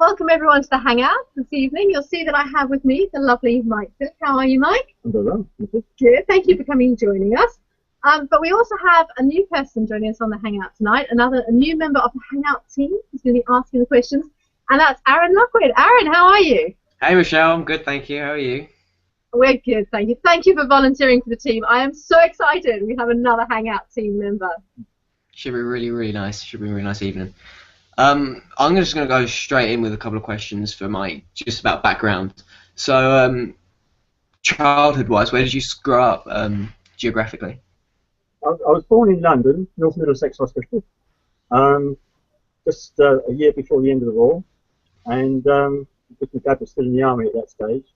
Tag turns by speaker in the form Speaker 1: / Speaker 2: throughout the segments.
Speaker 1: Welcome everyone to the Hangout this evening. You'll see that I have with me the lovely Mike. How are you, Mike?
Speaker 2: I'm very well.
Speaker 1: Good. Thank you for coming and joining us. But we also have a new person joining us on the Hangout tonight, a new member of the Hangout team who's going to be asking the questions, and that's Aaron Lockwood. Aaron, how are you?
Speaker 3: Hey Michelle, I'm good, thank you. How are you?
Speaker 1: We're good, thank you. Thank you for volunteering for the team. I am so excited. We have another Hangout team member.
Speaker 3: Should be really nice. Should be a really nice evening. I'm just going to go straight in with a couple of questions for Mike, just about background. So, childhood-wise, where did you grow up geographically?
Speaker 2: I was born in London, North Middlesex Hospital, just a year before the end of the war, and because my dad was still in the army at that stage.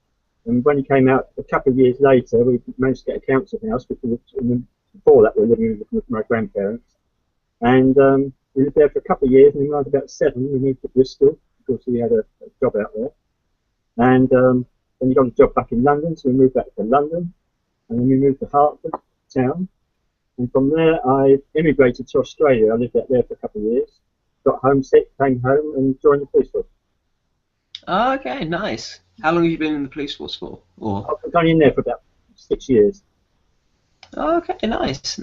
Speaker 2: And when he came out a couple of years later, we managed to get a council house, because before that we were living with my grandparents. And we lived there for a couple of years, and when I was about 7, we moved to Bristol, because we had a job out there. And then we got a job back in London, so we moved back to London, and then we moved to Hertford town. And from there, I immigrated to Australia. I lived out there for a couple of years, got homesick, came home, and joined the police force.
Speaker 3: Oh, okay, nice. How long have you been in the police force for? Or?
Speaker 2: I've gone in there for about 6 years.
Speaker 3: Oh, okay, nice.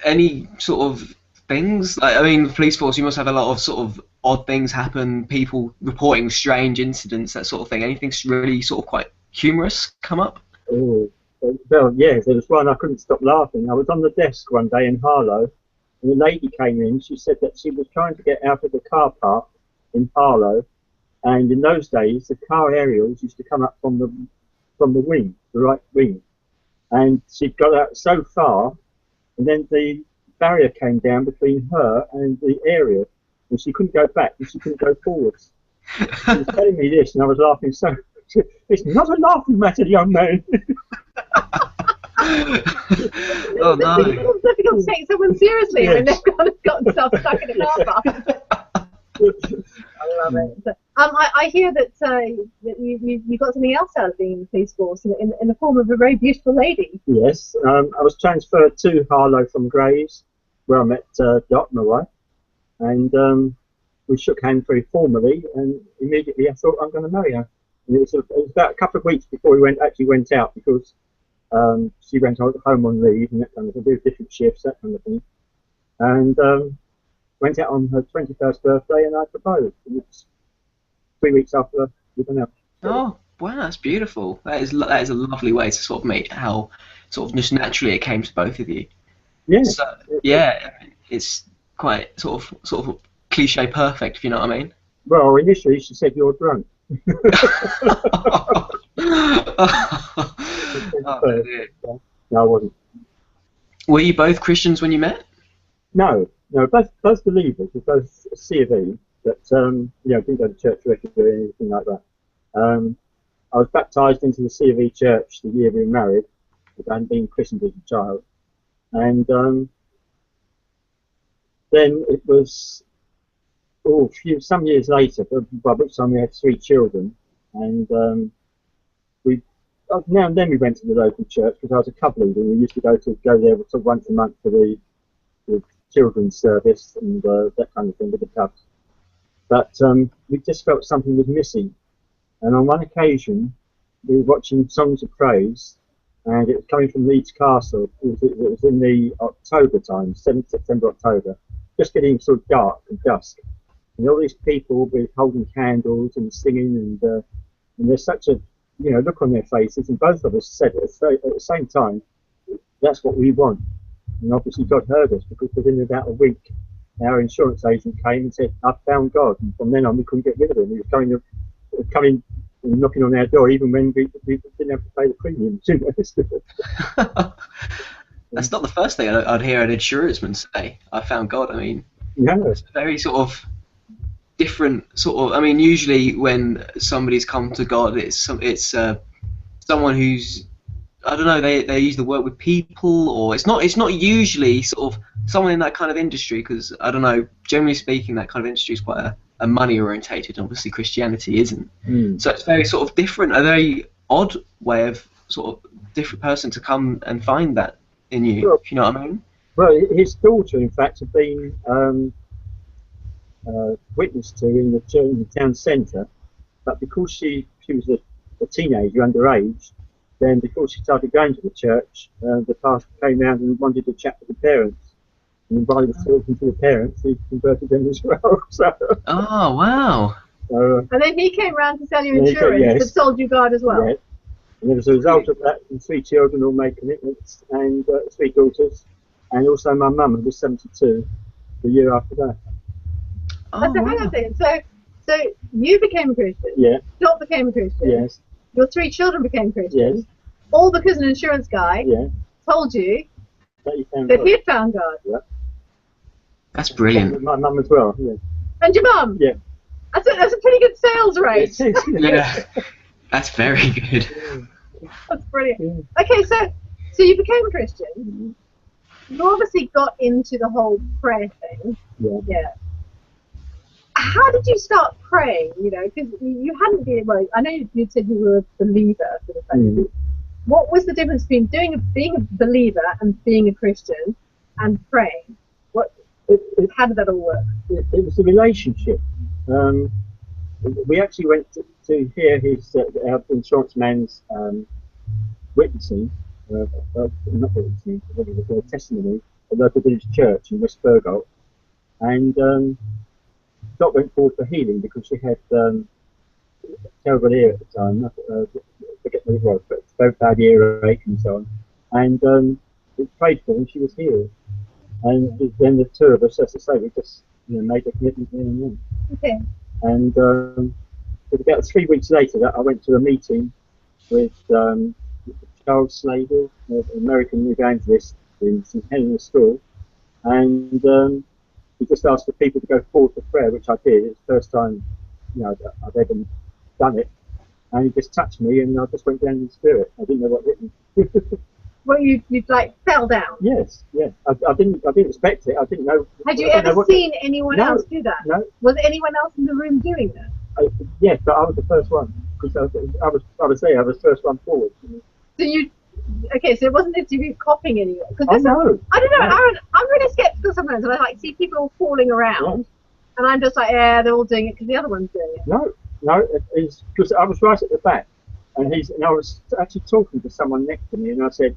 Speaker 3: Any sort of things? Like, I mean, the police force, you must have a lot of sort of odd things happen, people reporting strange incidents, that sort of thing. Anything really sort of quite humorous come up?
Speaker 2: Oh, well, yeah, there was one I couldn't stop laughing. I was on the desk one day in Harlow, and a lady came in. She said that she was trying to get out of the car park in Harlow, and in those days, the car aerials used to come up from the wing, the right wing. And she got out so far, and then the barrier came down between her and the aerial, and she couldn't go back, and she couldn't go forwards. She was telling me this, and I was laughing so. It's not a laughing matter, young man.
Speaker 3: Oh no!
Speaker 1: It's difficult to take someone seriously when they've got themselves stuck in a car park. I love it. I hear that you got something else out of being in the police force in the form of a very beautiful lady.
Speaker 2: Yes, I was transferred to Harlow from Grays, where I met Dot, my wife, and we shook hands very formally, and immediately I thought, I'm going to marry her. And it was about a couple of weeks before we actually went out, because she went home on leave and that kind of thing, do different shifts, that kind of thing, and went out on her 21st birthday, and I proposed. And it's 3 weeks after we went out.
Speaker 3: Oh, wow, that's beautiful. That is a lovely way to sort of meet how sort of just naturally it came to both of you.
Speaker 2: Yeah.
Speaker 3: So, yeah, it's quite sort of cliche perfect, if you know what I mean.
Speaker 2: Well, initially she said you're drunk.
Speaker 3: Oh,
Speaker 2: no, I wasn't.
Speaker 3: Were you both Christians when you met?
Speaker 2: No, both believers. We're both C of E, but didn't go to church regularly or anything like that. I was baptised into the C of E church the year we were married, but I hadn't been christened as a child. And then it was some years later, by which time we had 3 children, and now and then we went to the local church, because I was a club leader. We used to go there once a month for the children's service and that kind of thing with the clubs. But we just felt something was missing. And on one occasion, we were watching Songs of Praise, and it was coming from Leeds Castle. It was in the October time, 7th September, October, just getting sort of dark and dusk. And all these people were holding candles and singing, and there's such a look on their faces, and both of us said at the same time, that's what we want. And obviously God heard us, because within about a week, our insurance agent came and said, I've found God. And from then on, we couldn't get rid of him. He was coming and knocking on our door, even when we didn't have to pay the premiums.
Speaker 3: That's not the first thing I'd hear an insuranceman say, I found God. I mean,
Speaker 2: no.
Speaker 3: It's very sort of different I mean, usually when somebody's come to God, it's someone who's, I don't know, they use the word with people, or it's not usually sort of someone in that kind of industry, because I don't know, generally speaking, that kind of industry is quite a money orientated, and obviously Christianity isn't. So it's very sort of different, a very odd way of sort of different person to come and find that in you, if you know what I mean.
Speaker 2: Well, his daughter, in fact, had been witness to in the town centre, but because she was a teenager, underage, then before she started going to the church, the pastor came round and wanted to chat with the parents. And invited us talking to the parents, he converted them as well. So,
Speaker 3: Oh, wow.
Speaker 2: so,
Speaker 1: And then he came round to sell you
Speaker 2: Yeah,
Speaker 1: insurance,
Speaker 2: yes.
Speaker 1: but sold you God as well.
Speaker 2: yeah. And as a result of that, the 3 children all made commitments, and 3 daughters, and also my mum, who was 72, the year after that.
Speaker 3: Oh,
Speaker 1: So hang on a
Speaker 3: wow.
Speaker 1: second. So you became a Christian.
Speaker 2: Yeah,
Speaker 1: Dot became a Christian.
Speaker 2: yes,
Speaker 1: Your 3 children became Christians.
Speaker 2: yes,
Speaker 1: All because an insurance guy
Speaker 2: yeah.
Speaker 1: told you
Speaker 2: That you found
Speaker 1: that
Speaker 2: God.
Speaker 1: he'd found God.
Speaker 3: That's brilliant.
Speaker 2: My mum as well, yeah.
Speaker 1: And your mum.
Speaker 2: Yeah.
Speaker 1: That's a pretty good sales rate.
Speaker 3: Yeah. That's very good.
Speaker 1: That's brilliant.
Speaker 2: Yeah.
Speaker 1: Okay, so you became a Christian. You obviously got into the whole prayer thing.
Speaker 2: Yeah.
Speaker 1: Yeah. How did you start praying? You know, because you hadn't been. Well, I know you said you were a believer, sort of thing.
Speaker 2: Mm.
Speaker 1: What was the difference between being a believer and being a Christian and praying? How did that all work?
Speaker 2: It was a relationship. We actually went to hear his our insurance man's witnessing, not witnessing, what was it, testimony at the local village church in West Burgolt, and Dot went forward for healing because she had terrible ear at the time. I forget what it was, but very bad earache and so on. And we prayed for her and she was healed. And then the 2 of us, as I say, we just made a commitment then and then.
Speaker 1: Okay.
Speaker 2: And about 3 weeks later, that I went to a meeting with Charles Slagle, an American evangelist in St Helena's School, and he just asked for people to go forward for prayer, which I did. It's the first time I've ever done it, and he just touched me, and I just went down in the spirit. I didn't know what hit me.
Speaker 1: Well, you like fell down.
Speaker 2: Yes, yeah. I didn't expect it. I didn't know.
Speaker 1: Had you ever seen anyone else do that?
Speaker 2: No.
Speaker 1: Was anyone else in the room doing that?
Speaker 2: Yes, but I was the first one because I was there. I was the first one forward.
Speaker 1: So okay, so it wasn't that you were copying anyone.
Speaker 2: Oh no.
Speaker 1: I don't know,
Speaker 2: No.
Speaker 1: Aaron. I'm really skeptical sometimes, and I like see people falling around, and I'm just like, yeah, they're all doing it because the other one's doing it.
Speaker 2: No, it's because I was right at the back, and I was actually talking to someone next to me, and I said,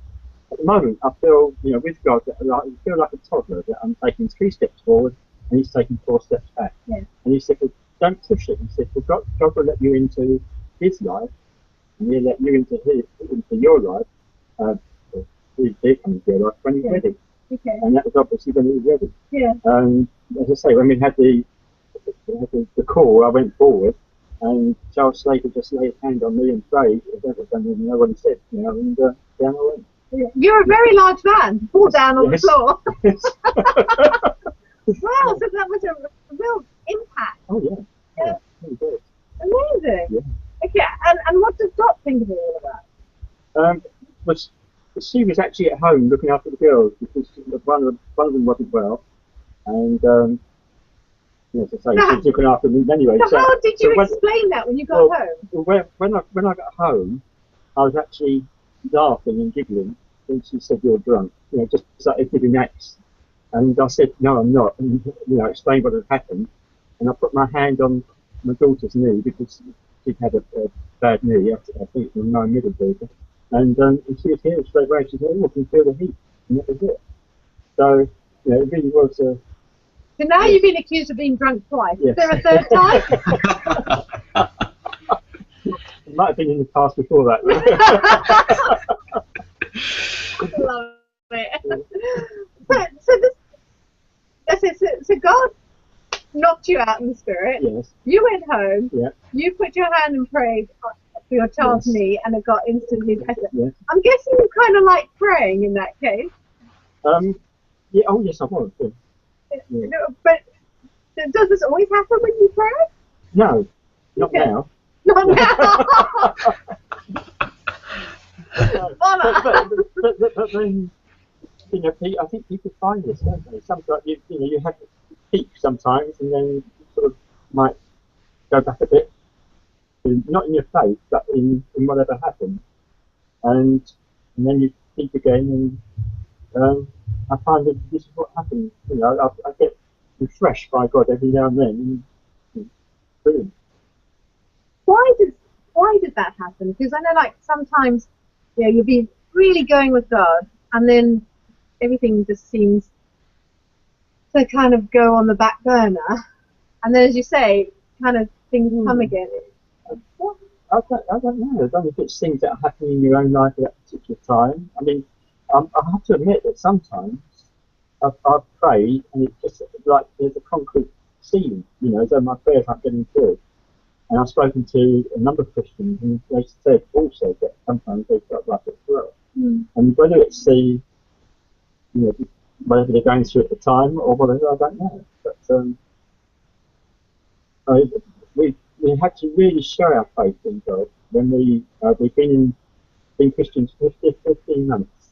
Speaker 2: at the moment, I feel, with God, that I feel like a toddler, that I'm taking 3 steps forward, and he's taking 4 steps back.
Speaker 1: Yeah.
Speaker 2: And he said, well, don't push it. He said, well, God will let you into his life, and he'll let you into your life. He'll come into your life when he's ready.
Speaker 1: Okay.
Speaker 2: And that was obviously when he was ready.
Speaker 1: Yeah.
Speaker 2: As I say, when we had the call, I went forward, and Charles Slater just laid his hand on me and prayed. I don't even know what he said, and down I went.
Speaker 1: You're a very large man. Fall down on the floor.
Speaker 2: Yes.
Speaker 1: Wow, so that was a real impact.
Speaker 2: Oh yeah. Yeah. Really good.
Speaker 1: Amazing.
Speaker 2: Yeah.
Speaker 1: Okay, and what does Dot think of all of that?
Speaker 2: She was actually at home looking after the girls because one of them wasn't well, and as I say, she was looking after them anyway.
Speaker 1: So how did you explain that when you got home?
Speaker 2: Well, when I got home, I was actually laughing and giggling when she said you're drunk, just like giving acts. And I said, no, I'm not, and explained what had happened. And I put my hand on my daughter's knee because she'd had a bad knee, I think it was my middle finger. And she was healed straight away. She said, oh, I can feel the heat. And that was it. So, it really was
Speaker 1: So now you've been accused of being drunk twice.
Speaker 2: Yes.
Speaker 1: Is there a third time?
Speaker 2: It might have been in the past before that.
Speaker 1: Love it. So God knocked you out in the spirit.
Speaker 2: Yes.
Speaker 1: You went home.
Speaker 2: Yeah.
Speaker 1: You put your hand and prayed for your child's knee, and it got instantly better.
Speaker 2: Yes.
Speaker 1: I'm guessing you kind of like praying in that case.
Speaker 2: Yeah. Oh yes, I was. Yeah.
Speaker 1: But does this always happen when you pray?
Speaker 2: No, not now.
Speaker 1: Not now.
Speaker 2: But then, I think people find this, don't they? Sometimes you have to peak sometimes, and then you sort of might go back a bit, not in your faith, but in whatever happened, and then you peak again, and I find that this is what happens. I get refreshed by God every now and then. And, brilliant.
Speaker 1: Why did that happen? Because I know, like, sometimes, you'll be really going with God, and then everything just seems to kind of go on the back burner, and then, as you say, kind of things come again.
Speaker 2: I don't know. I don't know if it's things that are happening in your own life at that particular time. I mean, I have to admit that sometimes I've prayed and it's just like there's a concrete ceiling, so my prayers aren't getting through. And I've spoken to a number of Christians and they said also that sometimes they felt like it as well. And whether it's whatever they're going through at the time or whatever, I don't know. But we had to really show our faith in God when we've been Christians for 15 months,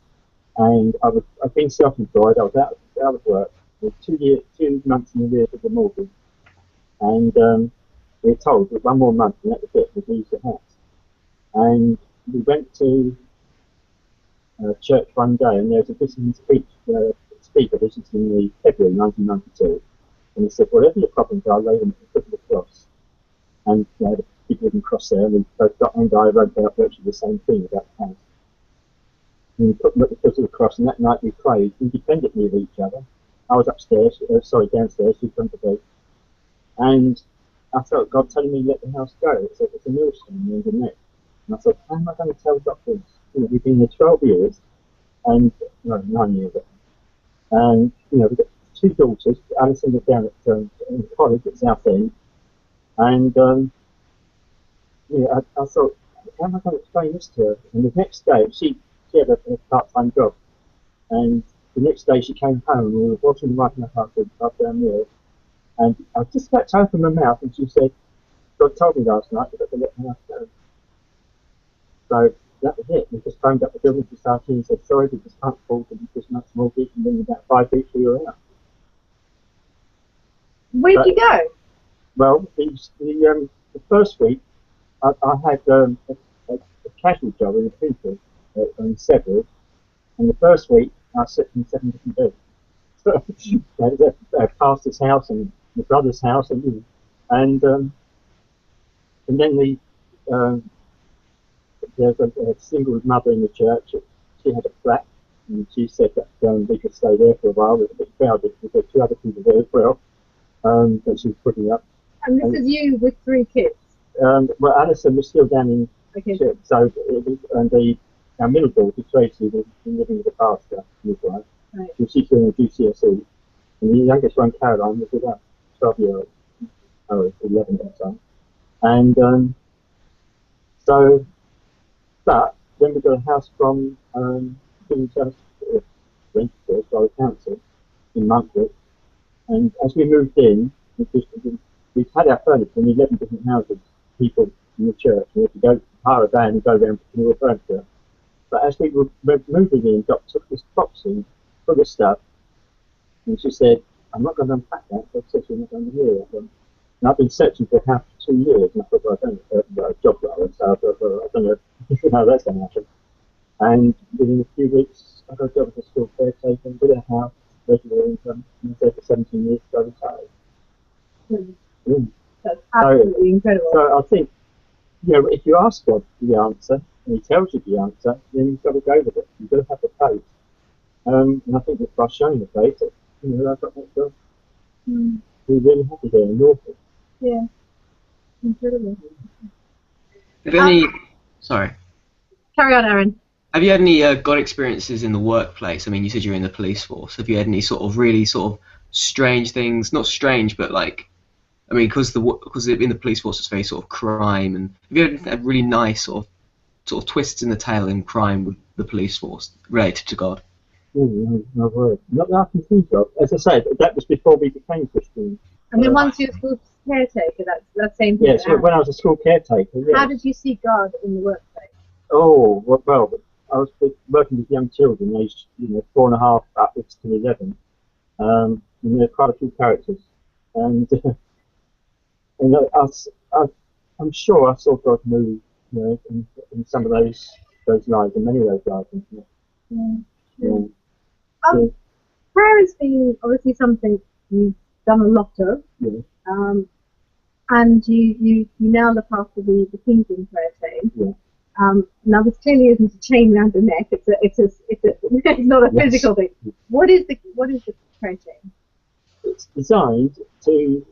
Speaker 2: and I've been self-employed. I was out of work with 2 months in the arrears of the mortgage, and we were told that 1 more month and that was it, we'd lose the house. And we went to church one day, and there was a visiting speaker visiting me February 1992, and he said, whatever your problems are, lay them at the foot of the cross. And they had a big wooden cross there, and we both got and I wrote out virtually the same thing about the house. And we put them at the foot of the cross, and that night we prayed independently of each other. I was downstairs, she come to bed. And I felt God telling me to let the house go. It said it's a millstone around the neck. And I thought, how am I going to tell doctors? We've been here 12 years, and 9 years. And we've got 2 daughters. Alison was down at college at Southend. And I thought, how am I going to explain this to her? And the next day, she had a part-time job. And the next day she came home and we were watching right in the house up down there. And I was just about to open my mouth and she said, God told me last night that I let the house go. So that was it. We just phoned up the building society and said, sorry, we just can't afford this much mortgage, and then about 5 weeks we were out.
Speaker 1: Where'd you go?
Speaker 2: Well, the first week, I had a casual job in a people in Seville, and the first week I slept in 7 different beds. So a pastor's house and my brother's house, and then there's a single mother in the church. She had a flat, and she said that we could stay there for a while. It was a bit crowded because there were 2 other people there as well that she was putting up.
Speaker 1: And this is you with 3 kids?
Speaker 2: Well, Alison was still down in church, so our middle daughter, Tracy, was living with a pastor, his wife.
Speaker 1: Right.
Speaker 2: So she's doing a GCSE. And the youngest one, Caroline, was with us, 12-year-old. Oh, 11 at the time. And but then we got a house from rented to us by the council in Montfort. And as we moved in, we've had our furniture in 11 different houses, people in the church. We had to go hire a van and go around picking all the furniture. But as we were moving in, Doc took this box in full of stuff, and she said, I'm not going to unpack that, so I said, you're not going to hear it. And I've been searching for a house for 2 years, and I thought, well, I don't know, a job role, so I thought, well, I don't know how that's going to happen. And within a few weeks, I got a job as a school caretaker, with a house, regular income, and I was there for 17 years, so I retired.
Speaker 1: That's absolutely incredible.
Speaker 2: So I think, if you ask God the answer, and He tells you the answer, then you've got to go with it. You've got to have the faith. And I think that by showing the faith, I've got that job. We're really happy there in Norfolk.
Speaker 1: Yeah, incredible.
Speaker 3: Have you any? Sorry.
Speaker 1: Carry on, Aaron.
Speaker 3: Have you had any God experiences in the workplace? I mean, you said you're in the police force. Have you had any really strange things? Not strange, but because in the police force it's very sort of crime. And have you had really nice sort of twists in the tail in crime with the police force related to God?
Speaker 2: No word. Not that I can think of. As I said, that was before we became Christians.
Speaker 1: And then once you're a school caretaker, that's same thing.
Speaker 2: Yes, when I was a school caretaker. Yes.
Speaker 1: How did you see God in the workplace?
Speaker 2: Oh, well, I was working with young children, aged 4.5 upwards to 11, and there are quite a few characters, and I'm sure I saw God move, in some of those lives, in many of those lives.
Speaker 1: Prayer has been obviously something you've done a lot of.
Speaker 2: Yeah.
Speaker 1: And you now look after the Kingsland prayer chain.
Speaker 2: Yeah.
Speaker 1: Now this clearly isn't a chain around your neck. It's not a physical thing. What is the prayer chain?
Speaker 2: It's designed to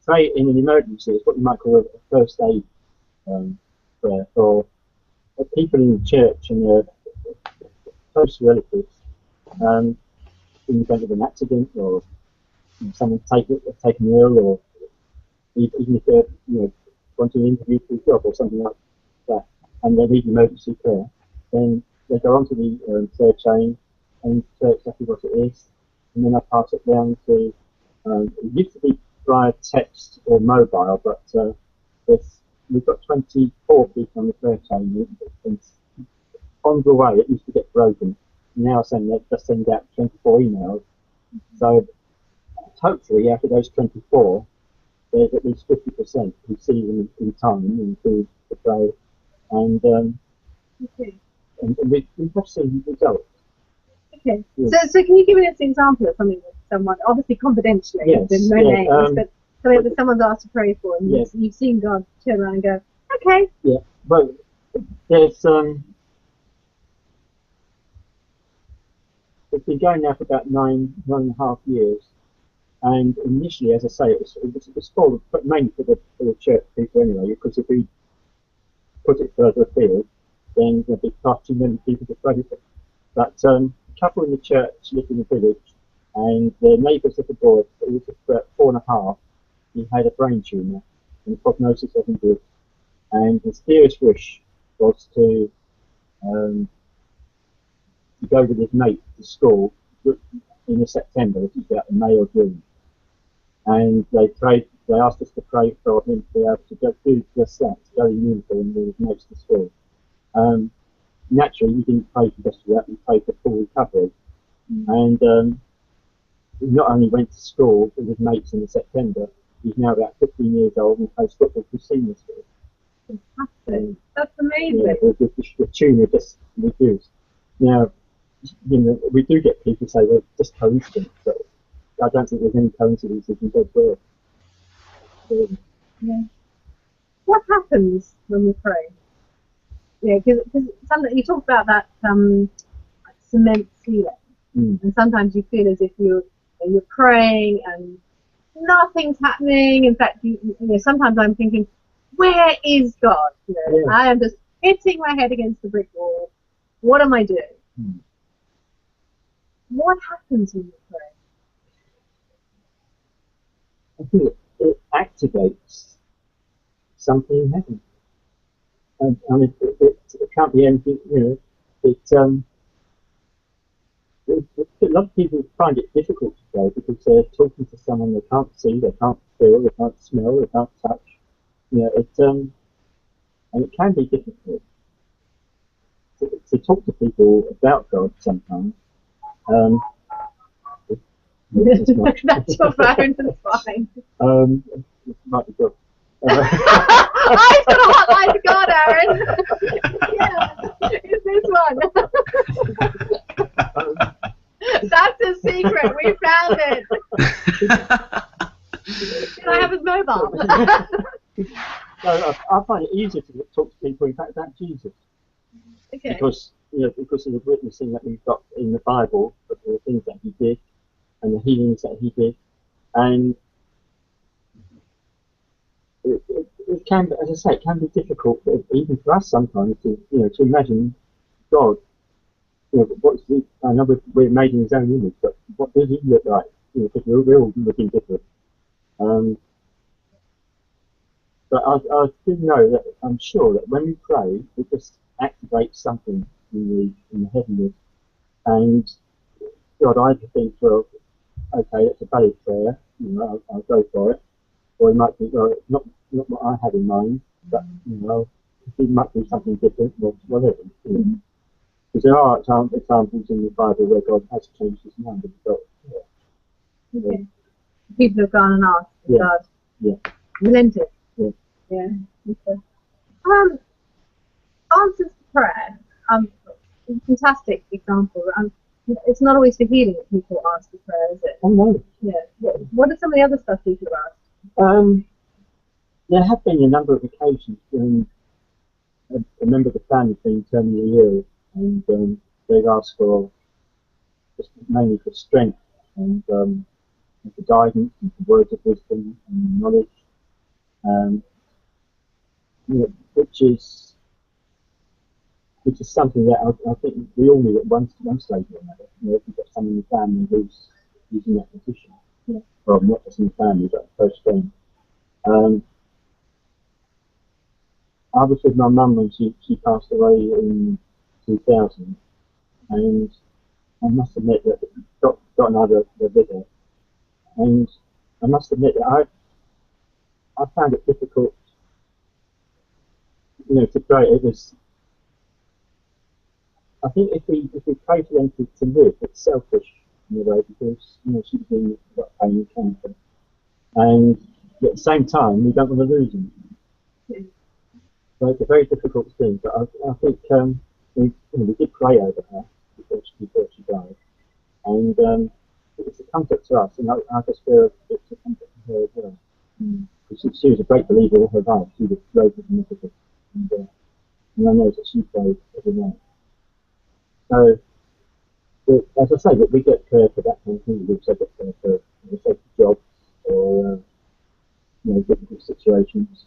Speaker 2: pray in an emergency. It's what you might call a first aid prayer for people in the church and their close relatives. In the event of an accident, or someone taken ill, or even if they're want to interview for a job or something like that, and they need emergency prayer, then they go onto the prayer chain and say exactly what it is, and then I pass it down to. It used to be via text or mobile, but we've got 24 people on the prayer chain, and on the way it used to get broken. Now just send out 24 emails. So hopefully after those 24, there's at least 50% who see them in time and through the play, and we have seen results.
Speaker 1: Okay.
Speaker 2: Yeah.
Speaker 1: So can you give us an example of something that someone, obviously confidentially,
Speaker 2: Yes,
Speaker 1: with no names, but something that someone's asked to pray for, and you've seen God turn around and go, okay.
Speaker 2: Yeah. Well, there's it's been going now for about nine and a half years, and initially, as I say, it was for mainly for the church people anyway, because if we put it further afield, then there'd be far too many people to pray for. But a couple in the church lived in the village, and the neighbours of the boy, who was about 4.5, he had a brain tumour, and the prognosis wasn't good. And his dearest wish was to go with his mate to school in September, which is about May or June. And they asked us to pray for him to be able to do just that, to go in uniform with his mates to school. Naturally, we didn't pray for just that, we prayed for full recovery. And he not only went to school with his mates in September, he's now about 15 years old and plays football for senior school.
Speaker 1: Fantastic. That's amazing.
Speaker 2: Yeah, the tumour just reduced. Now, we do get people say, well, it's just coincidence, but I don't think there's any coincidences in God's word.
Speaker 1: Yeah. What happens when we pray? Yeah, because you talk about that cement ceiling, and sometimes you feel as if you're praying and nothing's happening. In fact, sometimes I'm thinking, where is God? I am just hitting my head against the brick wall. What am I doing? What happens when you pray?
Speaker 2: I think it activates something in heaven. And I mean, it can't be anything, a lot of people find it difficult to pray because they're talking to someone they can't see, they can't feel, they can't smell, they can't touch. And it can be difficult to talk to people about God sometimes.
Speaker 1: That's your phone, it's fine.
Speaker 2: It might be good.
Speaker 1: I've got a hotline to God, Aaron. Yeah, it's this one. That's a secret. We found it. Can I have his mobile?
Speaker 2: So I find it easier to talk to people, in fact, about Jesus.
Speaker 1: Okay.
Speaker 2: Because of the witnessing that we've got in the Bible, of the things that he did and the healings that he did, and it can, as I say, it can be difficult, even for us sometimes, to imagine God. I know we're made in his own image, but what does he look like? Because we're all looking different. But I do know that I'm sure that when we pray, it just activates something in the heavenly. And God either thinks, well, okay, it's a valid prayer, I'll go for it. Or it might be, well, it's not what I had in mind, but it might be something different, or whatever. Because there are examples in the Bible where God has changed his mind.
Speaker 1: Okay. People have gone and asked God. Relented. Yeah. Okay. Answers to prayer. Fantastic example. It's not always for healing that people ask for prayer, is it?
Speaker 2: Oh no.
Speaker 1: Yeah. What are some of the other stuff people have asked?
Speaker 2: There have been a number of occasions when a member of the family has been terminally ill, and they've asked for just mainly for strength and for guidance and for words of wisdom and knowledge, you know, which is something that I think we all need at one stage or another. You know, if you've got someone in the family who's in that position, well, not just in the family, but a close friend. I was with my mum when she passed away in 2000, and I must admit that got another visit, and I must admit that I found it difficult, you know, to pray. It was, I think if we pray for them to live, it's selfish in a way, because you know she's been got pain and cancer, and at the same time we don't want to lose them. So it's a very difficult thing, but I think we did pray over her before she died, and it's a comfort to us, and I just feel it's a comfort to her as well. Because she was a great believer all her life. She was raised as a Methodist, and I know that she prayed every night. So, as I say, that we get prayer for that kind of thing. We also get prayer for jobs or you know, difficult situations.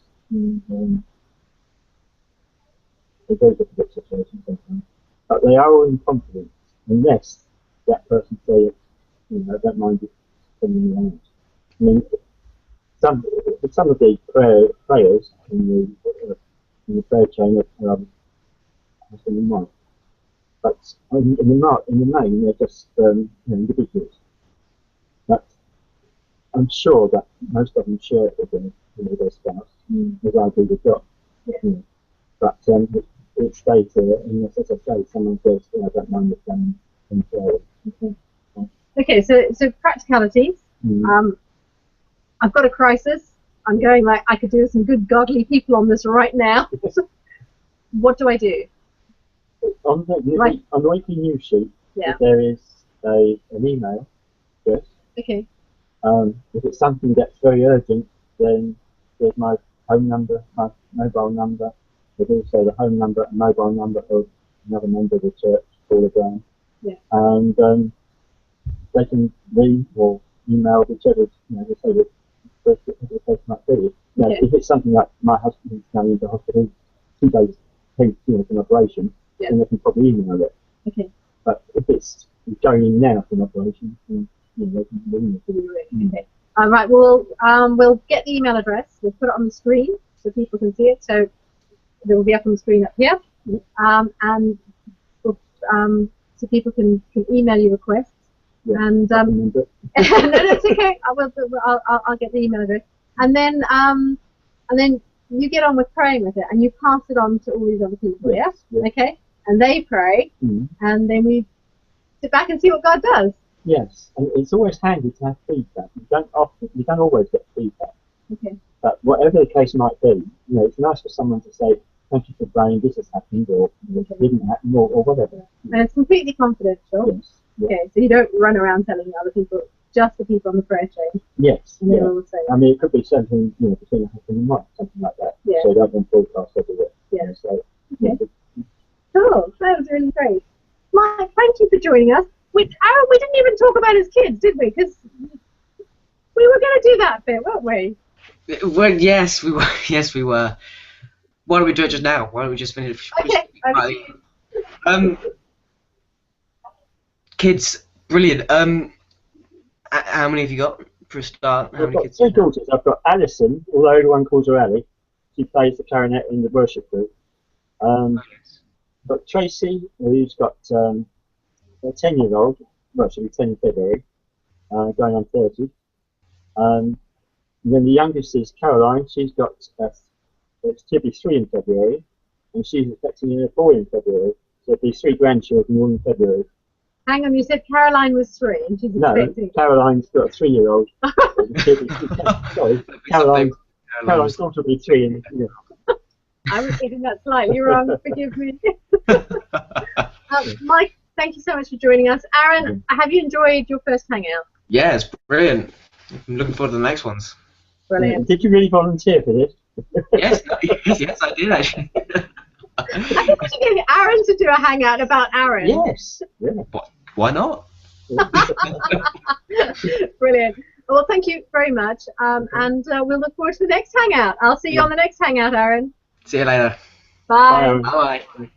Speaker 2: They're very difficult situations sometimes, but they are all in confidence, unless that person says, you know, I don't mind you sending me out. I mean, some of the prayers in the prayer chain are husband and wife, but in the main they're just you know, individuals. But I'm sure that most of them share it with their spouse, as I do with God. You know. But it stays there, and as I say, someone says, I don't mind the same in prayer.
Speaker 1: Okay, so practicalities. I've got a crisis. I'm going like I could do with some good godly people on this right now. What do I do?
Speaker 2: On the weekly news sheet, there is an email address.
Speaker 1: Okay.
Speaker 2: If it's something that's very urgent, then there's my home number, my mobile number. There's also the home number and mobile number of another member of the church, Paula Brown. And they can ring or email whichever, you know, they say that the case might be. You know, if it's something like my husband is going into hospital 2 days, you know, for an operation, then they can probably email it.
Speaker 1: Okay.
Speaker 2: But if it's going in now for an operation, then you know, they can ring it.
Speaker 1: Okay. All right. Well, we'll get the email address. We'll put it on the screen so people can see it. So it will be up on the screen up here, and so people can email you requests. And no, that's okay. I'll get the email address, and then you get on with praying with it, and you pass it on to all these other people. Yes. Okay, and they pray, and then we sit back and see what God does.
Speaker 2: Yes, and it's always handy to have feedback. You don't always get feedback.
Speaker 1: Okay.
Speaker 2: But whatever the case might be, you know, it's nice for someone to say, "Thank you for praying. This has happened," or "This didn't happen," or whatever.
Speaker 1: And it's completely confidential.
Speaker 2: Yes.
Speaker 1: Okay, so you don't run around telling other people, just the people on the prayer chain.
Speaker 2: Yes.
Speaker 1: And they're all the same.
Speaker 2: I mean, it could be something, you know, between a husband and wife, something like that.
Speaker 1: Yeah.
Speaker 2: So don't want broadcast everywhere.
Speaker 1: Yeah.
Speaker 2: You know, so,
Speaker 1: okay. Cool. That was really great. Mike, thank you for joining us. Aaron, we didn't even talk about his kids, did we? Because we were going to do that bit, weren't we?
Speaker 3: Well, yes, we were. Yes, we were. Why don't we do it just now? Why don't we just finish?
Speaker 1: Okay.
Speaker 3: Kids, brilliant. How many have you got for a start? How
Speaker 2: I've
Speaker 3: many
Speaker 2: got
Speaker 3: kids?
Speaker 2: 2 daughters. I've got Alison, although everyone calls her Ali. She plays the clarinet in the worship group. I've got Tracy, who's got a 10-year-old. Well, she'll be 10 in February, going on 30. And then the youngest is Caroline. She's got she'll be 3 in February, and she's expecting a boy in February. So it'll be 3 grandchildren all in February.
Speaker 1: Hang on, you said Caroline was 3 and she's expecting.
Speaker 2: No, Caroline's got a 3-year-old. Sorry, Caroline's daughter will be 3 in. Yeah.
Speaker 1: I was getting that slightly wrong. Forgive me. Mike, thank you so much for joining us. Aaron, have you enjoyed your first Hangout?
Speaker 3: Yeah, it's brilliant. I'm looking forward to the next ones.
Speaker 1: Brilliant.
Speaker 2: Did you really volunteer for this?
Speaker 3: Yes, yes, I did actually.
Speaker 1: I think we should get Aaron to do a Hangout about Aaron.
Speaker 2: Yes. Yeah.
Speaker 3: Why not?
Speaker 1: Brilliant. Well, thank you very much, and we'll look forward to the next Hangout. I'll see you on the next Hangout, Aaron.
Speaker 3: See you later.
Speaker 1: Bye.
Speaker 3: Bye.